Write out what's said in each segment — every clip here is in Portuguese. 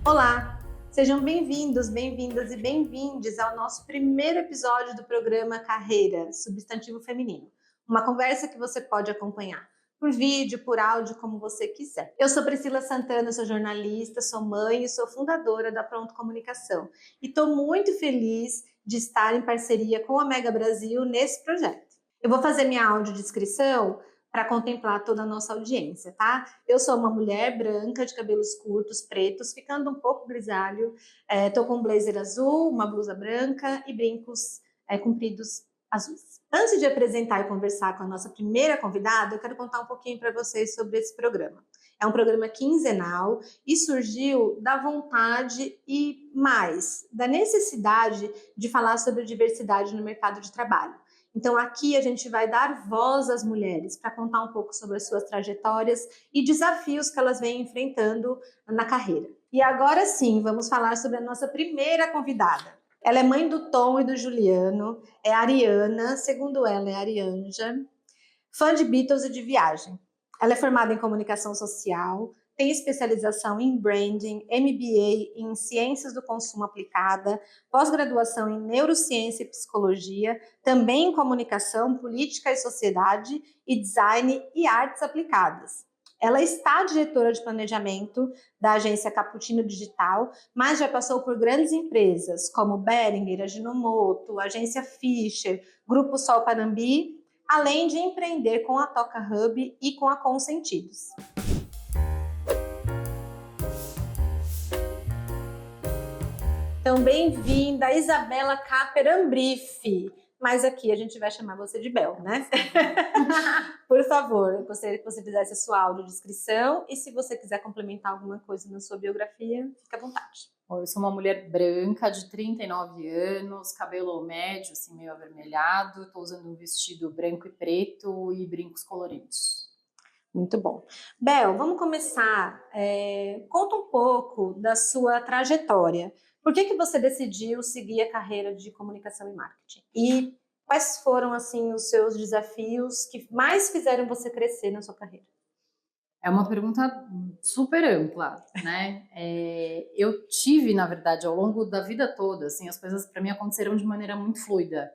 Olá, sejam bem-vindos, bem-vindas e bem-vindes ao nosso primeiro episódio do programa Carreira, Substantivo Feminino. Uma conversa que você pode acompanhar por vídeo, por áudio, como você quiser. Eu sou Priscila Santana, sou jornalista, sou mãe e sou fundadora da Pronto Comunicação. E estou muito feliz de estar em parceria com a Mega Brasil nesse projeto. Eu vou fazer minha audiodescrição para contemplar toda a nossa audiência, tá? Eu sou uma mulher branca, de cabelos curtos, pretos, ficando um pouco grisalho. Tô com um blazer azul, uma blusa branca e brincos compridos azuis. Antes de apresentar e conversar com a nossa primeira convidada, eu quero contar um pouquinho para vocês sobre esse programa. É um programa quinzenal e surgiu da vontade e mais da necessidade de falar sobre diversidade no mercado de trabalho. Então aqui a gente vai dar voz às mulheres para contar um pouco sobre as suas trajetórias e desafios que elas vêm enfrentando na carreira. E agora sim, vamos falar sobre a nossa primeira convidada. Ela é mãe do Tom e do Juliano, é ariana, segundo ela é arianja, fã de Beatles e de viagem. Ela é formada em comunicação social, tem especialização em branding, MBA em ciências do consumo aplicada, pós-graduação em neurociência e psicologia, também em comunicação, política e sociedade e design e artes aplicadas. Ela está diretora de planejamento da agência Cappuccino Digital, mas já passou por grandes empresas como Behringer, Ajinomoto, agência Fischer, Grupo Sol Panambi, além de empreender com a Toca Hub e com a Consentidos. Então, bem-vinda, Isabela Capper Ambrife. Mas aqui a gente vai chamar você de Bel, né? Por favor, gostaria que você fizesse a sua audiodescrição e se você quiser complementar alguma coisa na sua biografia, fique à vontade. Bom, eu sou uma mulher branca de 39 anos, cabelo médio, assim, meio avermelhado. Estou usando um vestido branco e preto e brincos coloridos. Muito bom. Bel, vamos começar. Conta um pouco da sua trajetória. Por que você decidiu seguir a carreira de comunicação e marketing? E quais foram, assim, os seus desafios que mais fizeram você crescer na sua carreira? É uma pergunta super ampla, né? Eu tive, na verdade, ao longo da vida toda, assim, as coisas para mim aconteceram de maneira muito fluida.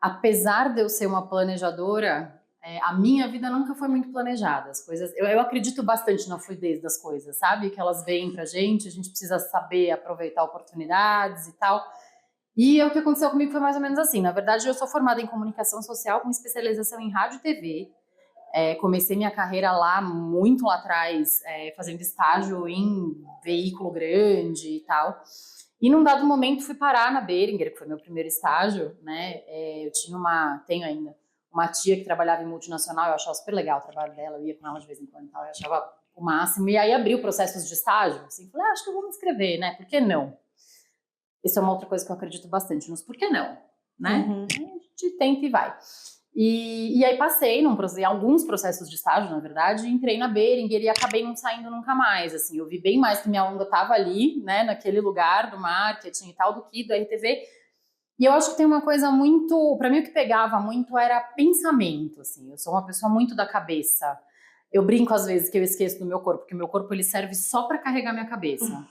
Apesar de eu ser uma planejadora, a minha vida nunca foi muito planejada. As coisas, eu acredito bastante na fluidez das coisas, sabe? Que elas vêm pra gente, a gente precisa saber aproveitar oportunidades e tal. E o que aconteceu comigo foi mais ou menos assim. Na verdade, eu sou formada em comunicação social com especialização em rádio e TV. Comecei minha carreira lá, muito lá atrás, fazendo estágio em veículo grande e tal. E num dado momento fui parar na Behringer, que foi meu primeiro estágio, né? Eu tenho ainda, uma tia que trabalhava em multinacional, eu achava super legal o trabalho dela, eu ia com ela de vez em quando e tal, eu achava o máximo. E aí abriu processos de estágio, assim, falei, acho que eu vou me inscrever, né? Por que não? Isso é uma outra coisa que eu acredito bastante, nos por que não, né? Uhum. A gente tenta e vai. E aí passei em alguns processos de estágio, na verdade, entrei na Behringer e acabei não saindo nunca mais, assim, eu vi bem mais que minha onda estava ali, né, naquele lugar do marketing e tal, do que do RTV, e eu acho que tem uma coisa muito, para mim o que pegava muito era pensamento, assim, eu sou uma pessoa muito da cabeça. Eu brinco às vezes que eu esqueço do meu corpo, porque o meu corpo ele serve só para carregar minha cabeça.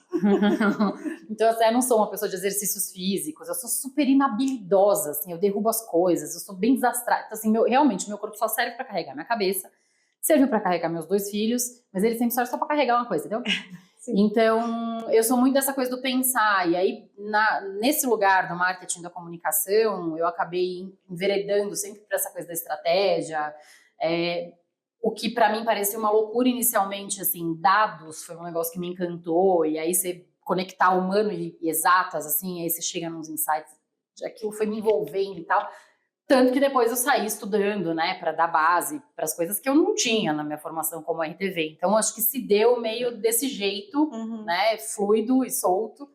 Então assim, eu não sou uma pessoa de exercícios físicos, eu sou super inabilidosa, assim, eu derrubo as coisas, eu sou bem desastrada. Então, assim, realmente, meu corpo só serve para carregar minha cabeça, serviu para carregar meus 2 filhos, mas ele sempre serve só para carregar uma coisa, entendeu? Sim. Então, eu sou muito dessa coisa do pensar, e aí, nesse lugar do marketing da comunicação, eu acabei enveredando sempre para essa coisa da estratégia, o que para mim parecia uma loucura inicialmente, assim, dados foi um negócio que me encantou, e aí você conectar humano e exatas, assim, aí você chega nos insights, aquilo foi me envolvendo e tal, tanto que depois eu saí estudando, né, para dar base para as coisas que eu não tinha na minha formação como RTV, então acho que se deu meio desse jeito, né, fluido e solto,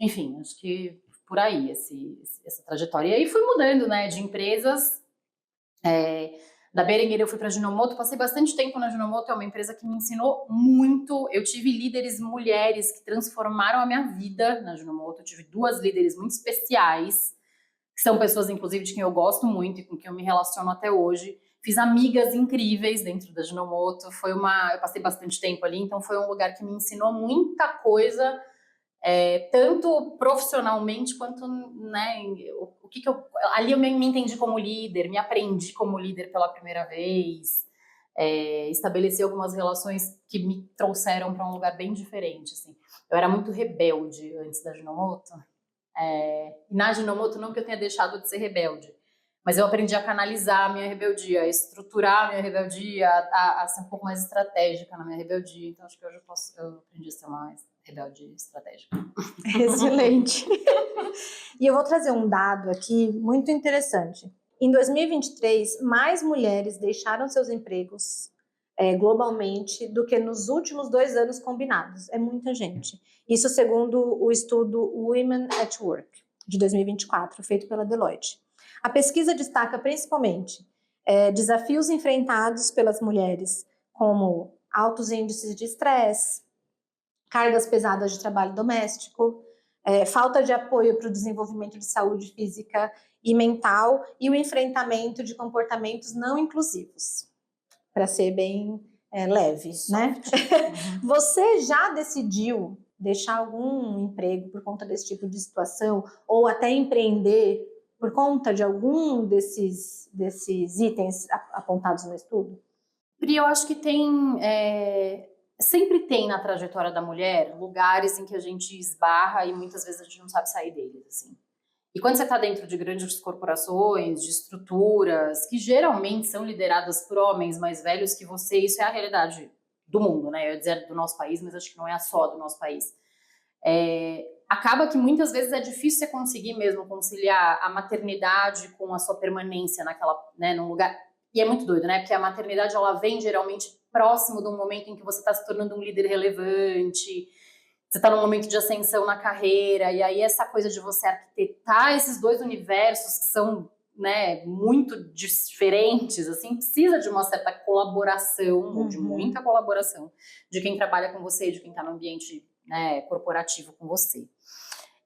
enfim, acho que por aí essa trajetória, e aí fui mudando, né, de empresas, Da Boehringer eu fui para a Ajinomoto, passei bastante tempo na Ajinomoto, é uma empresa que me ensinou muito. Eu tive líderes mulheres que transformaram a minha vida na Ajinomoto. Eu tive 2 líderes muito especiais, que são pessoas, inclusive, de quem eu gosto muito e com quem eu me relaciono até hoje. Fiz amigas incríveis dentro da Ajinomoto. Eu passei bastante tempo ali, então foi um lugar que me ensinou muita coisa, tanto profissionalmente quanto, né, ali eu me entendi como líder, me aprendi como líder pela primeira vez, estabeleci algumas relações que me trouxeram para um lugar bem diferente, assim. Eu era muito rebelde antes da Ajinomoto, e na Ajinomoto não que eu tenha deixado de ser rebelde, mas eu aprendi a canalizar a minha rebeldia, a estruturar a minha rebeldia, a ser um pouco mais estratégica na minha rebeldia. Então acho que hoje eu aprendi a ser mais rebelde estratégica. Excelente. E eu vou trazer um dado aqui muito interessante. Em 2023, mais mulheres deixaram seus empregos globalmente do que nos últimos 2 anos combinados. É muita gente. Isso segundo o estudo Women at Work, de 2024, feito pela Deloitte. A pesquisa destaca principalmente desafios enfrentados pelas mulheres, como altos índices de estresse, cargas pesadas de trabalho doméstico, falta de apoio para o desenvolvimento de saúde física e mental e o enfrentamento de comportamentos não inclusivos, para ser bem leve, né? Você já decidiu deixar algum emprego por conta desse tipo de situação ou até empreender por conta de algum desses itens apontados no estudo? Pri, eu acho que sempre tem na trajetória da mulher lugares em que a gente esbarra e muitas vezes a gente não sabe sair deles, assim. E quando você está dentro de grandes corporações, de estruturas, que geralmente são lideradas por homens mais velhos que você, isso é a realidade do mundo, né? Eu ia dizer do nosso país, mas acho que não é só do nosso país. Acaba que muitas vezes é difícil você conseguir mesmo conciliar a maternidade com a sua permanência num lugar. E é muito doido, né? Porque a maternidade, ela vem geralmente próximo do momento em que você está se tornando um líder relevante, você está num momento de ascensão na carreira, e aí essa coisa de você arquitetar esses 2 universos que são, né, muito diferentes, assim, precisa de uma certa colaboração, ou de muita colaboração, de quem trabalha com você, de quem está no ambiente, né, corporativo com você.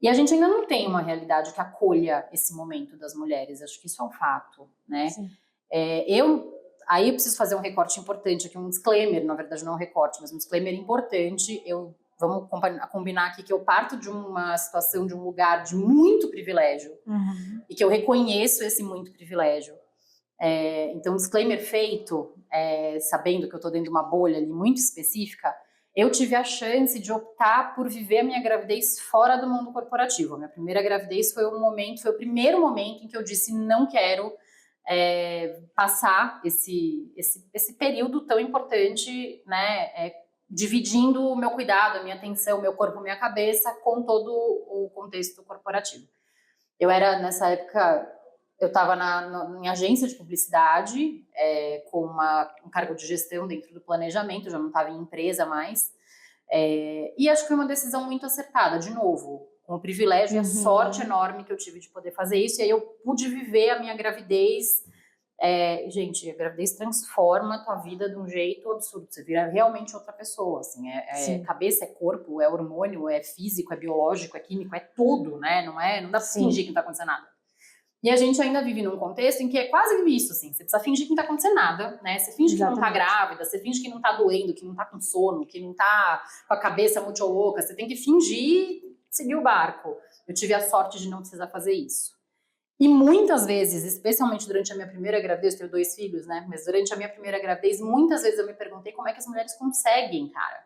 E a gente ainda não tem uma realidade que acolha esse momento das mulheres, acho que isso é um fato, né? Sim. Aí eu preciso fazer um recorte importante aqui, um disclaimer, na verdade não um recorte, mas um disclaimer importante. Vamos combinar aqui que eu parto de uma situação, de um lugar de muito privilégio, e que eu reconheço esse muito privilégio. Então, disclaimer feito, sabendo que eu estou dentro de uma bolha ali muito específica, eu tive a chance de optar por viver a minha gravidez fora do mundo corporativo. A minha primeira gravidez foi o primeiro momento em que eu disse não quero passar esse período tão importante, né, dividindo o meu cuidado, a minha atenção, o meu corpo, a minha cabeça com todo o contexto corporativo. Nessa época, eu estava em agência de publicidade, com um cargo de gestão dentro do planejamento, já não estava em empresa mais, e acho que foi uma decisão muito acertada, de novo, com o privilégio e a sorte enorme que eu tive de poder fazer isso, e aí eu pude viver a minha gravidez. Gente, a gravidez transforma a tua vida de um jeito absurdo, você vira realmente outra pessoa, assim, cabeça, é corpo, é hormônio, é físico, é biológico, é químico, é tudo, né, não dá pra fingir que não tá acontecendo nada. E a gente ainda vive num contexto em que é quase isso, assim, você precisa fingir que não tá acontecendo nada, né, você finge que não tá grávida, você finge que não tá doendo, que não tá com sono, que não tá com a cabeça muito louca, você tem que fingir seguir o barco. Eu tive a sorte de não precisar fazer isso. E muitas vezes, especialmente durante a minha primeira gravidez, eu tenho 2 filhos, né? Mas durante a minha primeira gravidez, muitas vezes eu me perguntei como é que as mulheres conseguem, cara.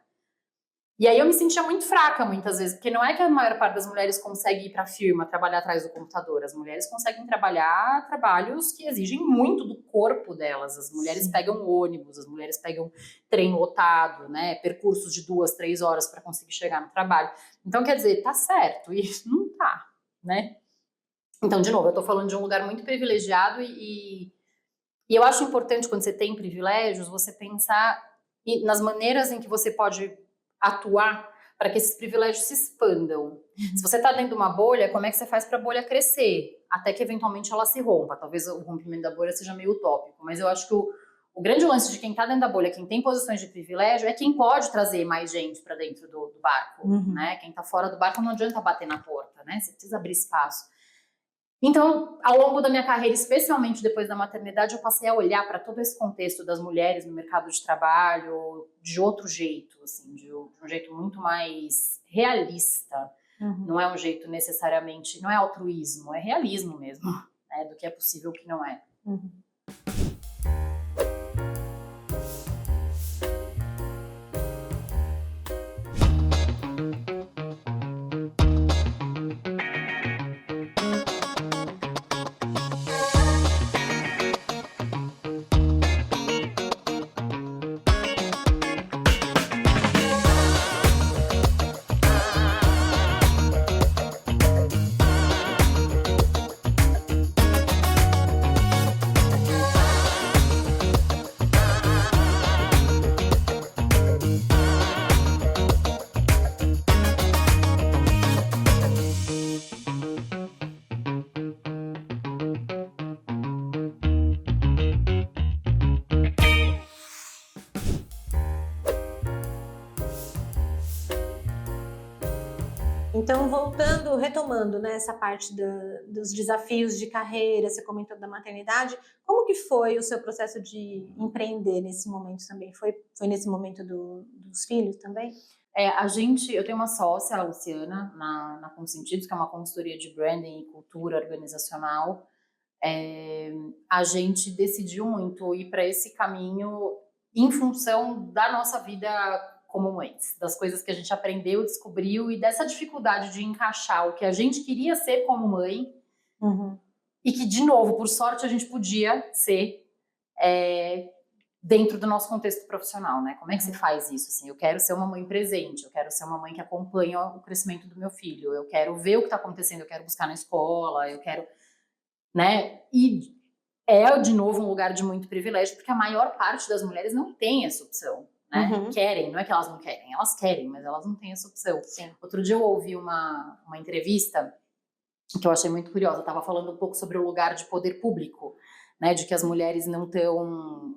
E aí eu me sentia muito fraca muitas vezes, porque não é que a maior parte das mulheres consegue ir para a firma, trabalhar atrás do computador. As mulheres conseguem trabalhar trabalhos que exigem muito do corpo delas. As mulheres pegam ônibus, as mulheres pegam trem lotado, né? Percursos de 2, 3 horas para conseguir chegar no trabalho. Então, quer dizer, tá certo, e não tá, né? Então, de novo, eu tô falando de um lugar muito privilegiado e eu acho importante, quando você tem privilégios, você pensar nas maneiras em que você pode atuar para que esses privilégios se expandam. Se você está dentro de uma bolha, como é que você faz para a bolha crescer? Até que eventualmente ela se rompa. Talvez o rompimento da bolha seja meio utópico, mas eu acho que o grande lance de quem está dentro da bolha, quem tem posições de privilégio, é quem pode trazer mais gente para dentro do barco, né? Quem está fora do barco não adianta bater na porta, né? Você precisa abrir espaço. Então, ao longo da minha carreira, especialmente depois da maternidade, eu passei a olhar para todo esse contexto das mulheres no mercado de trabalho de outro jeito, assim, de um jeito muito mais realista. Não é um jeito necessariamente, não é altruísmo, é realismo mesmo, né, do que é possível e o que não é. Então, voltando, retomando, né, essa parte dos desafios de carreira, você comentou da maternidade, como que foi o seu processo de empreender nesse momento também? Foi nesse momento dos filhos também? Eu tenho uma sócia, a Luciana, na Consentidos, que é uma consultoria de branding e cultura organizacional. A gente decidiu muito ir para esse caminho em função da nossa vida como mães, das coisas que a gente aprendeu, descobriu e dessa dificuldade de encaixar o que a gente queria ser como mãe e que, de novo, por sorte, a gente podia ser dentro do nosso contexto profissional, né? Como é que se faz isso? Assim, eu quero ser uma mãe presente, eu quero ser uma mãe que acompanha o crescimento do meu filho, eu quero ver o que está acontecendo, eu quero buscar na escola, eu quero, né? E de novo, um lugar de muito privilégio, porque a maior parte das mulheres não tem essa opção, né? Querem, não é que elas não querem, elas querem, mas elas não têm essa opção. Sim. Outro dia eu ouvi uma entrevista que eu achei muito curiosa, estava falando um pouco sobre o lugar de poder público, né, de que as mulheres não estão...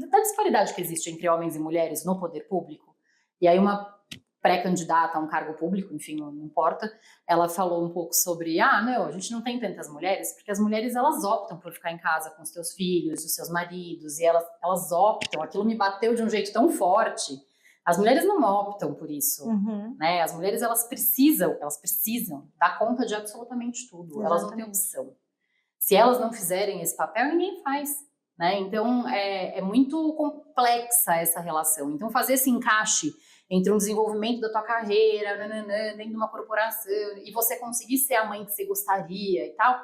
da disparidade que existe entre homens e mulheres no poder público. E aí uma pré-candidata a um cargo público, enfim, não importa, ela falou um pouco sobre, a gente não tem tantas mulheres, porque as mulheres, elas optam por ficar em casa com os seus filhos, os seus maridos, e elas optam, aquilo me bateu de um jeito tão forte. As mulheres não optam por isso, né? As mulheres, elas precisam dar conta de absolutamente tudo, elas não têm opção. Se elas não fizerem esse papel, ninguém faz, né? Então, é muito complexa essa relação. Então, fazer esse encaixe entre um desenvolvimento da tua carreira, dentro de uma corporação, e você conseguir ser a mãe que você gostaria e tal,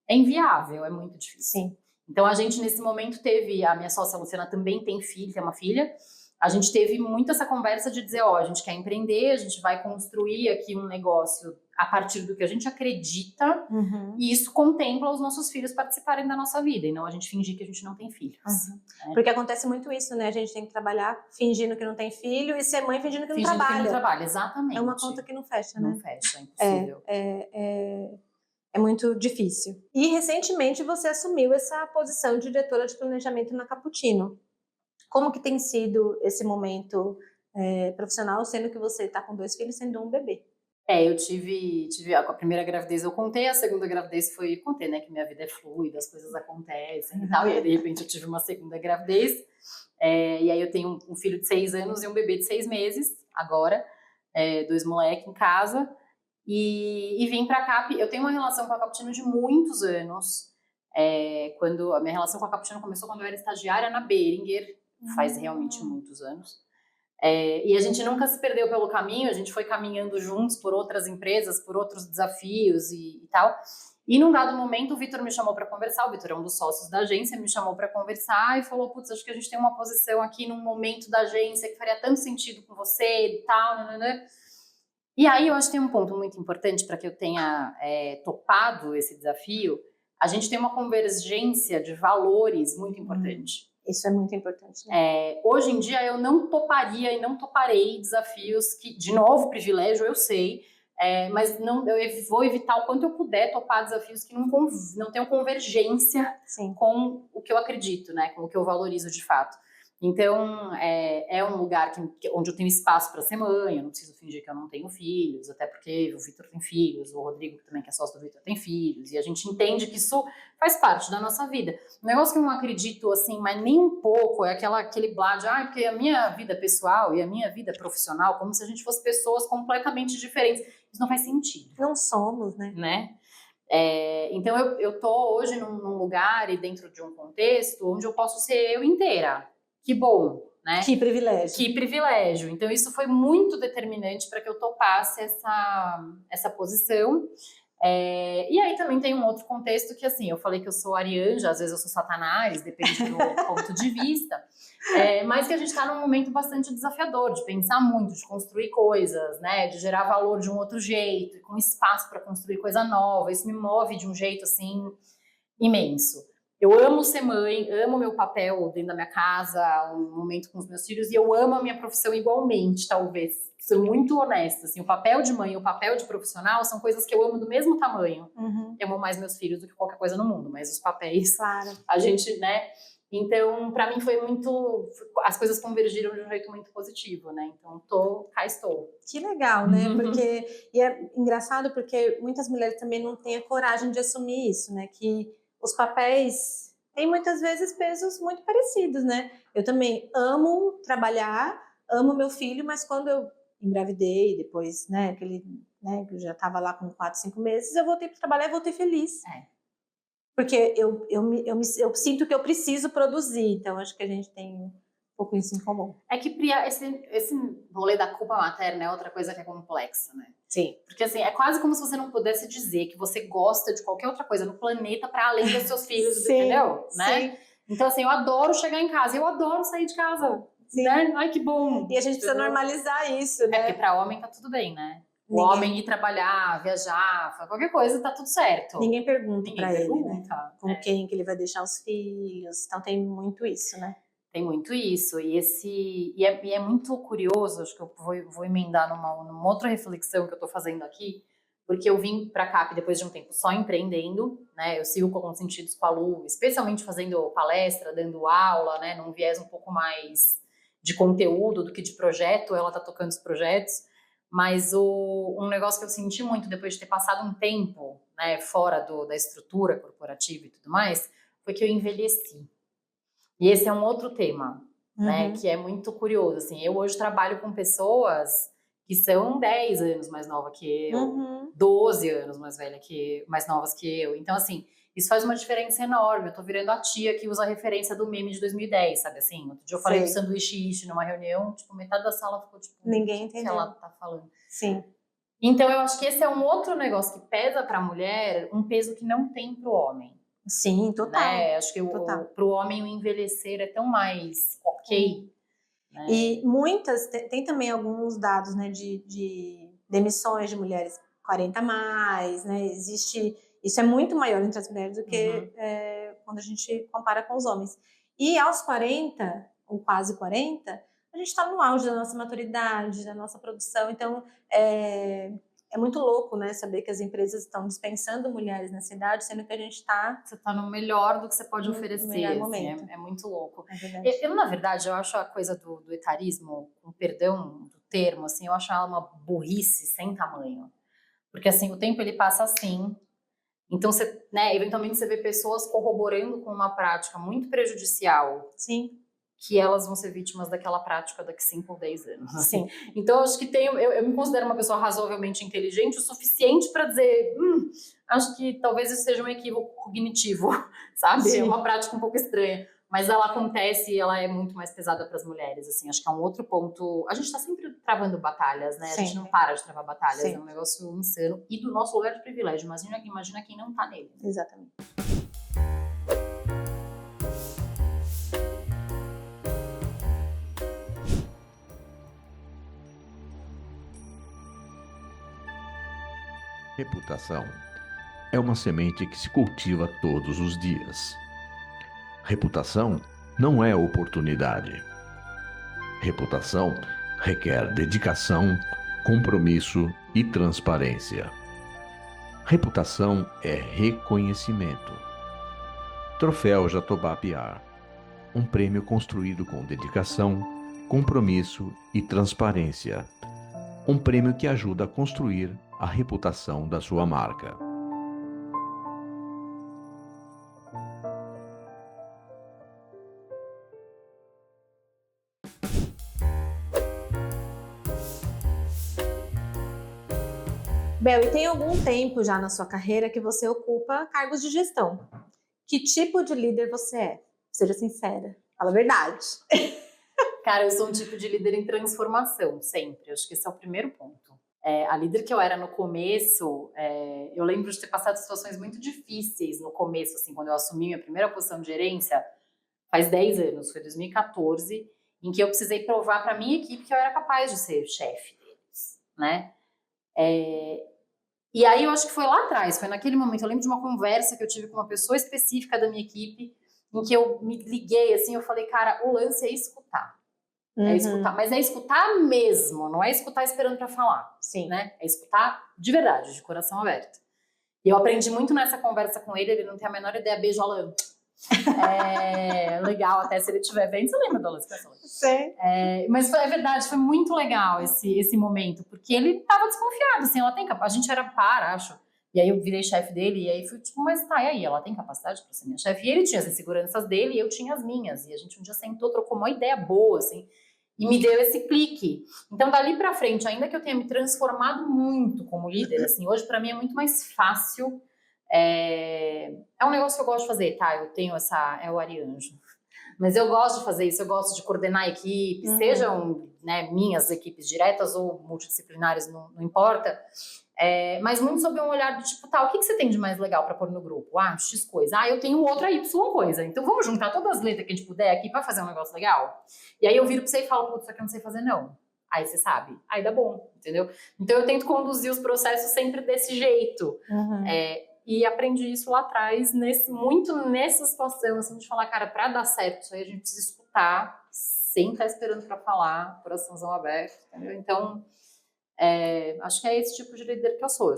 é inviável, é muito difícil. Sim. Então, a gente, nesse momento, a minha sócia Luciana também tem uma filha, a gente teve muito essa conversa de dizer, a gente quer empreender, a gente vai construir aqui um negócio a partir do que a gente acredita, e isso contempla os nossos filhos participarem da nossa vida, e não a gente fingir que a gente não tem filhos. Né? Porque acontece muito isso, né? A gente tem que trabalhar fingindo que não tem filho e ser mãe fingindo que não trabalha. Fingindo que não trabalha, exatamente. É uma conta que não fecha, né? Não fecha, é impossível. É muito difícil. E recentemente você assumiu essa posição de diretora de planejamento na Cappuccino. Como que tem sido esse momento profissional, sendo que você está com 2 filhos, sendo um bebê? Eu tive a primeira gravidez eu contei, a segunda gravidez contei, né, que minha vida é fluida, as coisas acontecem e tal, e aí de repente eu tive uma segunda gravidez, e aí eu tenho um filho de 6 anos e um bebê de 6 meses, agora, 2 moleques em casa, e vim pra cá. Eu tenho uma relação com a Cappuccino de muitos anos, quando a minha relação com a Cappuccino começou quando eu era estagiária na Beringer, faz realmente muitos anos. E a gente nunca se perdeu pelo caminho, a gente foi caminhando juntos por outras empresas, por outros desafios e tal. E num dado momento o Vitor me chamou para conversar, o Vitor é um dos sócios da agência, me chamou para conversar e falou, putz, acho que a gente tem uma posição aqui num momento da agência que faria tanto sentido com você e tal, né? E aí eu acho que tem um ponto muito importante para que eu tenha topado esse desafio, a gente tem uma convergência de valores muito importante. Isso é muito importante, né? Hoje em dia eu não toparia e não toparei desafios que, de novo, privilégio, eu sei, mas não, eu vou evitar o quanto eu puder topar desafios que não tenham convergência Sim. com o que eu acredito, né? Com o que eu valorizo de fato. Então, é um lugar onde eu tenho espaço para ser mãe, eu não preciso fingir que eu não tenho filhos, até porque o Vitor tem filhos, o Rodrigo, que também que é sócio do Vitor, tem filhos, e a gente entende que isso faz parte da nossa vida. Um negócio que eu não acredito, assim, mas nem um pouco, é aquele blá de, porque a minha vida pessoal e a minha vida profissional, como se a gente fosse pessoas completamente diferentes. Isso não faz sentido. Não somos, né? Então, eu tô hoje num lugar e dentro de um contexto onde eu posso ser eu inteira. Que bom, né? Que privilégio. Que privilégio. Então, isso foi muito determinante para que eu topasse essa posição. E aí também tem um outro contexto que, assim, eu falei que eu sou arianja, às vezes eu sou satanás, depende do ponto de vista, mas que a gente está num momento bastante desafiador, de pensar muito, de construir coisas, né, de gerar valor de um outro jeito, com espaço para construir coisa nova. Isso me move de um jeito, assim, imenso. Eu amo ser mãe, amo meu papel dentro da minha casa, um momento com os meus filhos, e eu amo a minha profissão igualmente, talvez. Sou muito honesta, assim, o papel de mãe e o papel de profissional são coisas que eu amo do mesmo tamanho. Uhum. Eu amo mais meus filhos do que qualquer coisa no mundo, mas os papéis, claro. A gente, né? Então, pra mim foi muito... As coisas convergiram de um jeito muito positivo, né? Então, cá estou. Que legal, né? E é engraçado porque muitas mulheres também não têm a coragem de assumir isso, né? Que os papéis têm muitas vezes pesos muito parecidos, né? Eu também amo trabalhar, amo meu filho, mas quando eu engravidei, depois, né, que eu já estava lá com 4, 5 meses, eu voltei para trabalhar e voltei feliz. Porque eu sinto que eu preciso produzir, então acho que a gente tem um pouco isso em comum. É que esse rolê da culpa materna é outra coisa que é complexa, né? Sim. Porque assim, é quase como se você não pudesse dizer que você gosta de qualquer outra coisa no planeta para além dos seus filhos, sim, entendeu? Né? Sim. Então assim, eu adoro chegar em casa, eu adoro sair de casa. Sim. Né? Ai, que bom. E a gente precisa normalizar isso, né? Porque pra homem tá tudo bem, né? O homem ir trabalhar, viajar, qualquer coisa, tá tudo certo. Ninguém pergunta pra ele, né? Com quem que ele vai deixar os filhos. Então tem muito isso, né? Tem muito isso. E é muito curioso, acho que eu vou emendar numa outra reflexão que eu tô fazendo aqui, porque eu vim pra CAP depois de um tempo só empreendendo, né? Eu sigo com sentidos com a Lu, especialmente fazendo palestra, dando aula, né? Num viés um pouco mais de conteúdo do que de projeto. Ela tá tocando os projetos. Mas um negócio que eu senti muito depois de ter passado um tempo, né, fora da estrutura corporativa e tudo mais, foi que eu envelheci. E esse é um outro tema, né, que é muito curioso. Assim, eu hoje trabalho com pessoas que são 10 anos mais novas que eu, 12 anos mais novas que eu. Então, assim, isso faz uma diferença enorme. Eu tô virando a tia que usa a referência do meme de 2010, sabe assim? Outro dia eu falei do sanduíche numa reunião, tipo, metade da sala ficou tipo... Ninguém entendeu. O que ela tá falando. Sim. Então, eu acho que esse é um outro negócio que pesa pra mulher, um peso que não tem pro homem. Sim, total. Né? Acho que pro homem o envelhecer é tão mais ok. Né? E muitas, tem também alguns dados, né, de demissões de mulheres 40 a mais, né? Isso é muito maior entre as mulheres do que quando a gente compara com os homens. E aos 40, ou quase 40, a gente está no auge da nossa maturidade, da nossa produção. Então, é muito louco, né, saber que as empresas estão dispensando mulheres na cidade, sendo que a gente está... Você está no melhor do que você pode oferecer. No melhor momento. É muito louco. Eu, na verdade, eu acho a coisa do etarismo, com perdão do termo, assim, eu acho ela uma burrice sem tamanho. Porque, assim, o tempo ele passa assim. Então, você, né, eventualmente você vê pessoas corroborando com uma prática muito prejudicial. Sim. Que elas vão ser vítimas daquela prática daqui 5 ou 10 anos. Sim. Então, acho que eu me considero uma pessoa razoavelmente inteligente o suficiente para dizer, acho que talvez isso seja um equívoco cognitivo, sabe? Sim. É uma prática um pouco estranha. Mas ela acontece e ela é muito mais pesada para as mulheres, assim. Acho que é um outro ponto... A gente está sempre travando batalhas, né? Sim. A gente não para de travar batalhas. Sim. É um negócio insano. E do nosso lugar de privilégio. Imagina quem não tá nele. Exatamente. Reputação é uma semente que se cultiva todos os dias. Reputação não é oportunidade. Reputação requer dedicação, compromisso e transparência. Reputação é reconhecimento. Troféu Jatobá PR, um prêmio construído com dedicação, compromisso e transparência. Um prêmio que ajuda a construir a reputação da sua marca. Bel, e tem algum tempo já na sua carreira que você ocupa cargos de gestão. Que tipo de líder você é? Seja sincera, fala a verdade. Cara, eu sou um tipo de líder em transformação, sempre. Acho que esse é o primeiro ponto. A líder que eu era no começo, eu lembro de ter passado situações muito difíceis no começo, assim, quando eu assumi minha primeira posição de gerência, faz 10 anos, foi 2014, em que eu precisei provar para minha equipe que eu era capaz de ser chefe deles, né? E aí eu acho que foi lá atrás, foi naquele momento, eu lembro de uma conversa que eu tive com uma pessoa específica da minha equipe, em que eu me liguei, assim, eu falei, cara, o lance é escutar. É escutar, mas é escutar mesmo, não é escutar esperando para falar. Sim. Né? É escutar de verdade, de coração aberto. E eu aprendi muito nessa conversa com ele não tem a menor ideia, beijo, Alan. Legal, até se ele estiver vendo, você lembra do Alan? Sim. Mas é verdade, foi muito legal esse momento, porque ele tava desconfiado, assim, ela tem a gente era par, acho. E aí eu virei chefe dele, e aí fui tipo, mas tá, e aí? Ela tem capacidade para ser minha chefe? E ele tinha as inseguranças dele, e eu tinha as minhas. E a gente um dia sentou, trocou uma ideia boa, assim, e me deu esse clique. Então, dali pra frente, ainda que eu tenha me transformado muito como líder, assim, hoje pra mim é muito mais fácil. É um negócio que eu gosto de fazer, tá? Eu tenho é o Arianjo. Mas eu gosto de fazer isso, eu gosto de coordenar equipes, sejam, né, minhas equipes diretas ou multidisciplinares, não importa. Mas muito sob um olhar do tipo, tá, o que você tem de mais legal pra pôr no grupo? X coisa. Eu tenho outra Y coisa. Então vamos juntar todas as letras que a gente puder aqui pra fazer um negócio legal? E aí eu viro pra você e falo, putz, isso aqui eu não sei fazer não. Aí você sabe. Aí dá bom, entendeu? Então eu tento conduzir os processos sempre desse jeito. E aprendi isso lá atrás, muito nessa situação, assim, de falar, cara, pra dar certo isso aí a gente precisa escutar, sem estar esperando pra falar, coraçãozão aberto, entendeu? Então, acho que é esse tipo de líder que eu sou.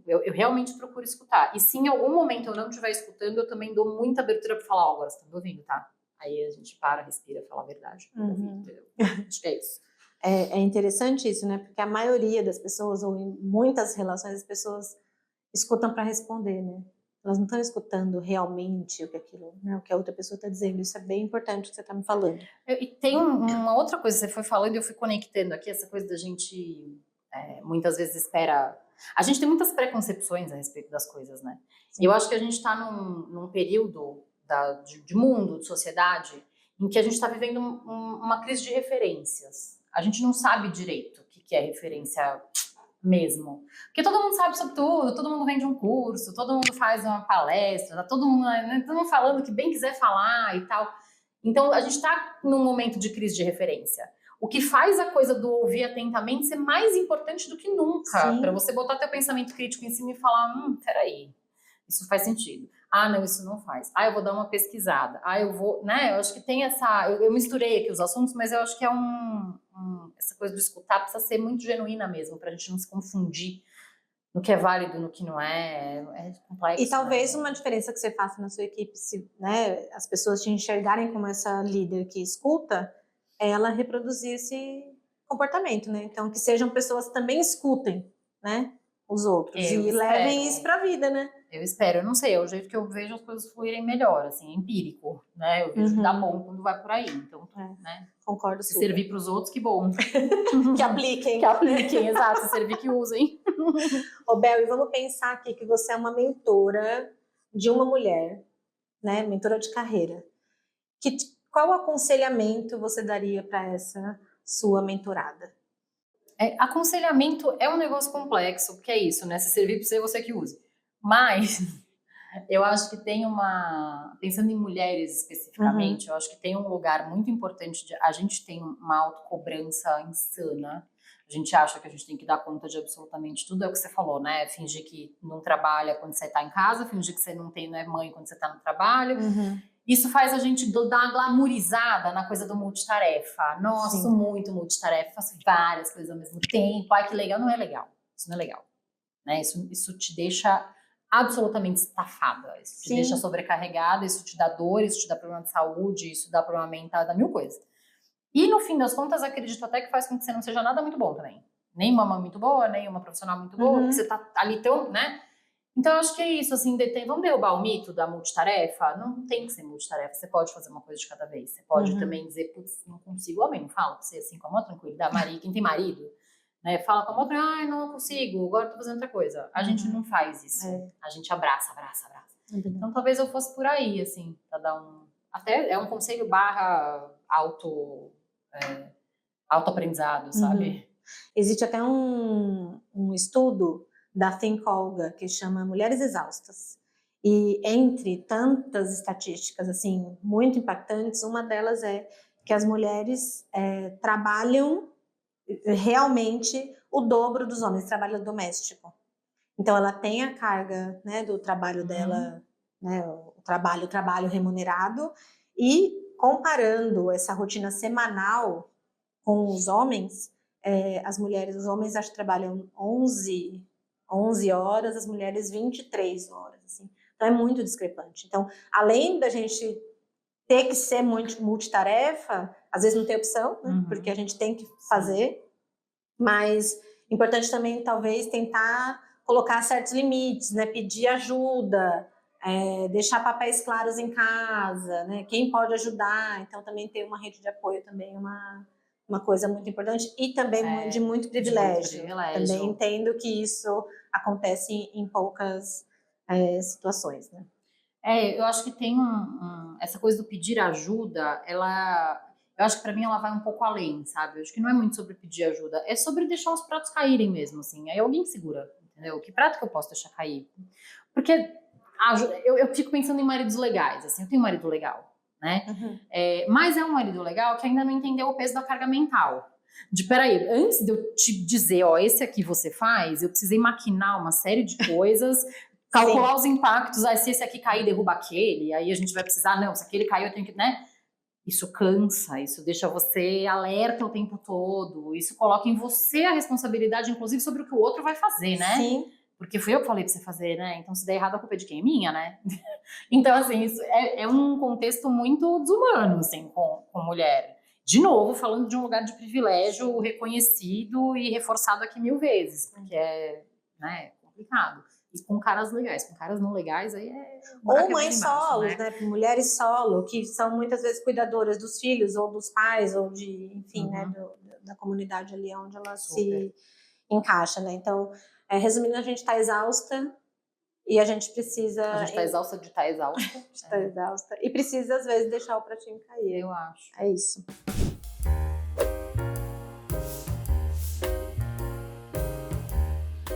Eu realmente procuro escutar. E se em algum momento eu não estiver escutando, eu também dou muita abertura pra falar, agora você tá me ouvindo, tá? Aí a gente para, respira, fala a verdade. Entendeu? Acho que é isso. É interessante isso, né? Porque a maioria das pessoas, ou em muitas relações, as pessoas escutam para responder, né? Elas não estão escutando realmente o que a outra pessoa está dizendo. Isso é bem importante o que você está me falando. E tem uma outra coisa que você foi falando e eu fui conectando aqui, essa coisa da gente muitas vezes espera... A gente tem muitas preconcepções a respeito das coisas, né? Sim. Eu acho que a gente está num período de mundo, de sociedade, em que a gente está vivendo uma crise de referências. A gente não sabe direito o que é referência mesmo. Porque todo mundo sabe sobre tudo, todo mundo vende um curso, todo mundo faz uma palestra, tá todo mundo falando o que bem quiser falar e tal. Então, a gente está num momento de crise de referência. O que faz a coisa do ouvir atentamente ser mais importante do que nunca. Para você botar teu pensamento crítico em cima e falar, peraí, isso faz sentido. Não, isso não faz. Eu vou dar uma pesquisada. Eu vou, né? Eu acho que tem essa... Eu misturei aqui os assuntos, mas eu acho que essa coisa do escutar precisa ser muito genuína mesmo, pra gente não se confundir no que é válido, no que não é. É complexo. E talvez uma diferença que você faça na sua equipe, se, né, as pessoas te enxergarem como essa líder que escuta, é ela reproduzir esse comportamento, né? Então, que sejam pessoas que também escutem, né, os outros. Levem isso pra vida, né? Eu espero, eu não sei, é o jeito que eu vejo as coisas fluírem melhor, assim, é empírico, né? Eu vejo que dá bom quando vai por aí, então, né? Concordo. Se servir pros outros, que bom. Que apliquem. Que apliquem, exato, se servir que usem. Bel, e vamos pensar aqui que você é uma mentora de uma mulher, né? Mentora de carreira. Qual aconselhamento você daria para essa sua mentorada? Aconselhamento é um negócio complexo, porque é isso, né? Se servir para você que use. Mas eu acho que tem pensando em mulheres especificamente, eu acho que tem um lugar muito importante, a gente tem uma autocobrança insana, a gente acha que a gente tem que dar conta de absolutamente tudo, é o que você falou, né? Fingir que não trabalha quando você tá em casa, fingir que você não é mãe quando você tá no trabalho, Isso faz a gente dar uma glamourizada na coisa do multitarefa. Nossa, Sim. sou muito multitarefa, faço várias coisas ao mesmo tempo. Ai, que legal. Não é legal. Isso não é legal. Né? Isso te deixa absolutamente estafada. Isso te Sim. deixa sobrecarregada, isso te dá dor, isso te dá problema de saúde, isso dá problema mental, dá mil coisas. E no fim das contas, acredito até que faz com que você não seja nada muito bom também. Nem uma mãe muito boa, nem uma profissional muito boa, porque você tá ali tão, né? Então, eu acho que é isso, assim, vamos derrubar o mito da multitarefa? Não tem que ser multitarefa, você pode fazer uma coisa de cada vez. Você pode também dizer, putz, não consigo, homem, não fala pra você assim, com a maior tranquilidade, marido, quem tem marido, né, fala com a outra, ai, não consigo, agora tô fazendo outra coisa. A gente não faz isso, a gente abraça. Então, talvez eu fosse por aí, assim, pra dar até é um conselho / autoaprendizado, sabe? Existe até um estudo da Think Olga que chama Mulheres Exaustas. E entre tantas estatísticas assim muito impactantes, uma delas é que as mulheres trabalham realmente o dobro dos homens, trabalho doméstico. Então ela tem a carga, né, do trabalho dela, né, o trabalho remunerado, e comparando essa rotina semanal com os homens, os homens acho que trabalham 11 horas, as mulheres 23 horas, assim. Então é muito discrepante. Então, além da gente ter que ser muito multitarefa, às vezes não tem opção, né? Porque a gente tem que fazer, mas importante também talvez tentar colocar certos limites, né? Pedir ajuda, deixar papéis claros em casa, né? Quem pode ajudar, então também ter uma rede de apoio também uma coisa muito importante, e também de muito privilégio. Também entendo que isso acontece em poucas situações, né? Eu acho que tem essa coisa do pedir ajuda, eu acho que pra mim ela vai um pouco além, sabe? Eu acho que não é muito sobre pedir ajuda, é sobre deixar os pratos caírem mesmo, assim. Aí alguém segura, entendeu? Que prato que eu posso deixar cair? Porque eu fico pensando em maridos legais, assim, eu tenho um marido legal, né? Mas é um marido legal que ainda não entendeu o peso da carga mental. Peraí, antes de eu te dizer, ó, esse aqui você faz, eu precisei maquinar uma série de coisas, calcular os impactos, se esse aqui cair, derruba aquele, aí a gente vai precisar, não, se aquele caiu, eu tenho que, né? Isso cansa, isso deixa você alerta o tempo todo, isso coloca em você a responsabilidade, inclusive, sobre o que o outro vai fazer, né? Sim. Porque fui eu que falei pra você fazer, né? Então, se der errado, a culpa é de quem? Minha, né? Então, assim, isso é um contexto muito desumano, assim, com mulher. De novo, falando de um lugar de privilégio reconhecido e reforçado aqui 1000 vezes, porque é complicado. E com caras legais, com caras não legais, aí ou mães solos, né? Mulheres solo, que são muitas vezes cuidadoras dos filhos, ou dos pais, ou de, enfim, né? Da comunidade ali onde ela se encaixa, né? Então, resumindo, a gente está exausta e a gente precisa... A gente está exausta de estar exausta. Está exausta. E precisa, às vezes, deixar o pratinho cair. Eu acho. É isso.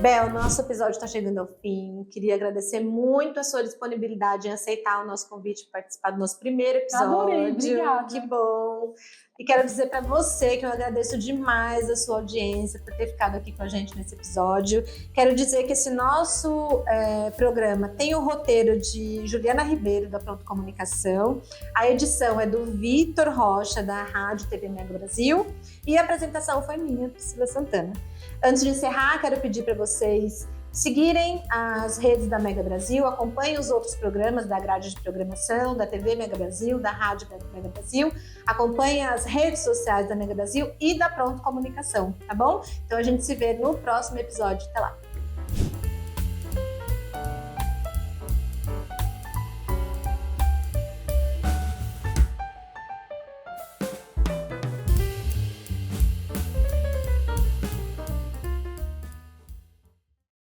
Bel, nosso episódio está chegando ao fim. Queria agradecer muito a sua disponibilidade em aceitar o nosso convite para participar do nosso primeiro episódio. Adorei, obrigada. Que bom. E quero dizer para você que eu agradeço demais a sua audiência por ter ficado aqui com a gente nesse episódio. Quero dizer que esse nosso programa tem o roteiro de Juliana Ribeiro, da Pronto Comunicação. A edição é do Vitor Rocha, da Rádio TV Mega Brasil. E a apresentação foi minha, Priscila Santana. Antes de encerrar, quero pedir para vocês seguirem as redes da Mega Brasil, acompanhem os outros programas da grade de programação, da TV Mega Brasil, da Rádio Mega Brasil, acompanhem as redes sociais da Mega Brasil e da Pronto Comunicação, tá bom? Então a gente se vê no próximo episódio. Até lá!